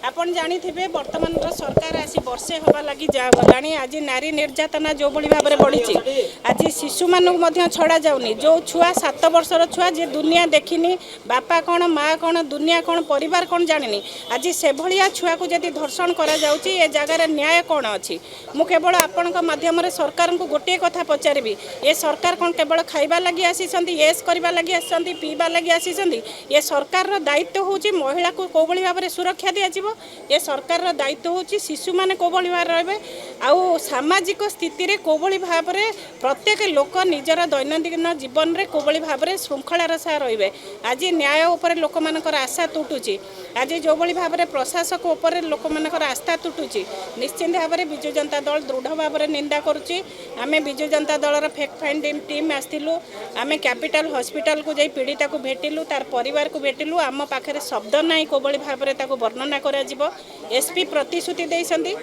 आपण जानिथिबे वर्तमान सरकार आसी वर्षे हवा लगी गलानी आज नारी निर्यातना जो भली भाव में बढ़ी आज शिशु मानक मध्य छड़ा जाउनी जो छुआ 7 वर्षर छुआ जे दुनिया देखिनी बापा कौन माँ कौन दुनिया कौन परिवार कौन जानिनी आज से भलिया छुआ को जदि धर्षण करा जाउची ए जगार न्याय कौन अच्छी मु केवल आपण माध्यम सरकार को गोटे कथा पचारि ये सरकार कौन केवल खाइबा लगी आसीचंती येस करबा लगी आसीचंती पीबा लगी आसीचंती ये सरकार रो दायित्व होची महिला को को भली भाव में सुरक्षा दिया जिवो ये सरकार रो दायित्व होची शिशु माने को भली भाव रहबे आउ सामाजिक स्थिति रे को भली भाव में प्रत्येक लोक निजर दैनंदिन जीवन रे को भली भाव में श्रृंखलार सह रहिबे आज न्याय उपर लोक मानकर आशा तुटुची आज जो भली भाव में प्रशासक उपर लोक मानकर आस्था तुटुची निश्चित भाव में विजु जनता दल दृढ़ भाव में निंदा करुची आमे विजु जनता दलर फैक्ट फाइंडिंग टीम आस्थिलु आमे कैपिटल हॉस्पिटल को जाई पीड़िता को भेटिलु तार परिवार को भेटिलु आम पाखरे शब्द नाही को भली भाव में ताको वर्णना करा जिवो एसपी प्रतिश्रुति देइसंदी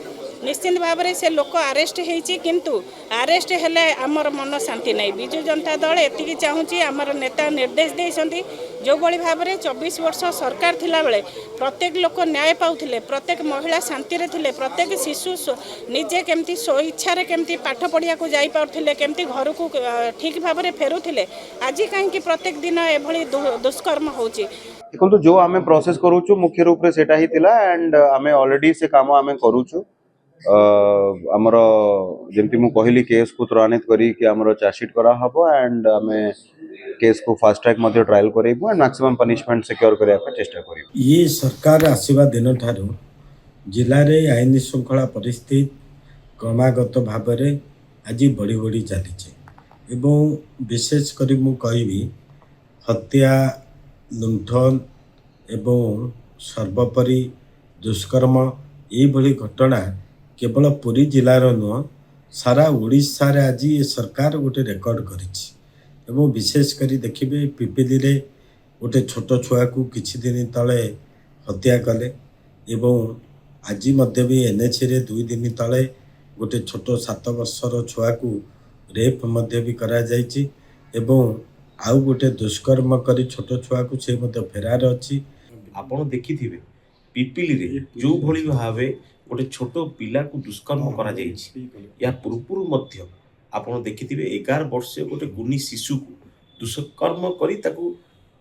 निश्चित भाव में से लोक आरेस्ट होती किंतु आरेस्ट हेले आमर मन शांति नहीं विजु जनता दल एतिकी चाहूँगी आमर नेता निर्देश देइसंदी जो भली भाव में 24 वर्ष सरकार थिला बेले प्रत्येक लोक न्याय पाउथिले प्रत्येक महिला शांति रे थिले प्रत्येक शिशु निजे केमती स्व इच्छा रे केमती पाठ पढ़िया को जाई पाउथिले केमती घर को ठीक भाव में फेरुथिले आज कहीं प्रत्येक दिन एभली दुष्कर्म होची देखो जो आमे प्रोसेस करूछु मुख्य रूप रे सेटा ही थिला एंड आमे ऑलरेडी से काम आमे करूछु आमर जमती मु कहली केस को त्वरान्वित करी कि आमर चार्जशीट करा हबो एंड आमे केस को फास्ट ट्रैक मध्ये ट्रायल करेबो एंड मैक्सिमम पनिशमेंट सिक्योर करिया पे चेष्टा करिबो। ये सरकार आसीबा दिन ठारू जिल्ला रे आईन श्रृंखला परिस्थिति क्रमागत भाव में आज बढ़ी बढ़ी चली एवं विशेष करी मु कहबी हत्या लुंठन एवं सर्वोपरि दुष्कर्म ये भली घटना केवल पुरी जिलार नुह सारा ओडिशा रे आज ये सरकार गोटे रेकर्ड करिछि एवं विशेष करी देखिबे पिपिली रे गोटे छोट छुआ को किछि दिन तले हत्या कले एवं आज मध्य भी एनएच रे 2 दिन तले गोटे छोट 7 वर्षर छुआ को रेप मध्य भी करा जाइछि एवं आउ गोटे दुष्कर्म करी छोट छुआ को से मध्य फेरार अछि। आपण देखिथिबे पिपिली रे जो भली भावे गोटे छोट पिला को दुष्कर्म करा जाइछि या पूर्व मध्य आपण देखिथिबे 11 वर्षीय गोटे गुनी शिशु को दुष्कर्म करी ताकू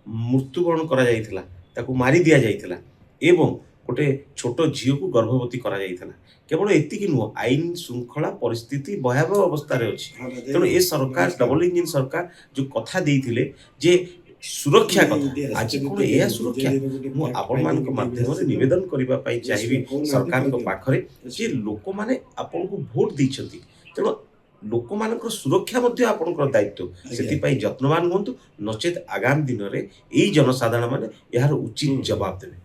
मृत्युवरण करा जाइथिला ताकू मारी दिया जाइथिला एवं गोटे छोट झील को गर्भवती करा जाइथिला केवल एतिकी नुह आईन श्रृंखला परिस्थिति भयावह अवस्था रे अछि तेणु ए सरकार डबल इंजिन सरकार जो कथा देइथिले जे सुरक्षा कथा आज कौन यह सुरक्षा मु आपण मान माध्यम से निवेदन करबा पई चाहिबी सरकार को पाखरे जे लोक माने आपण को वोट दैछंती तेणु लोक मानकर सुरक्षा मध्य आपणकर दायित्व सेति पई यत्नवान होंतु नचेत आगामी दिन रे एई जनसाधारण माने यार उचित जवाब देबे।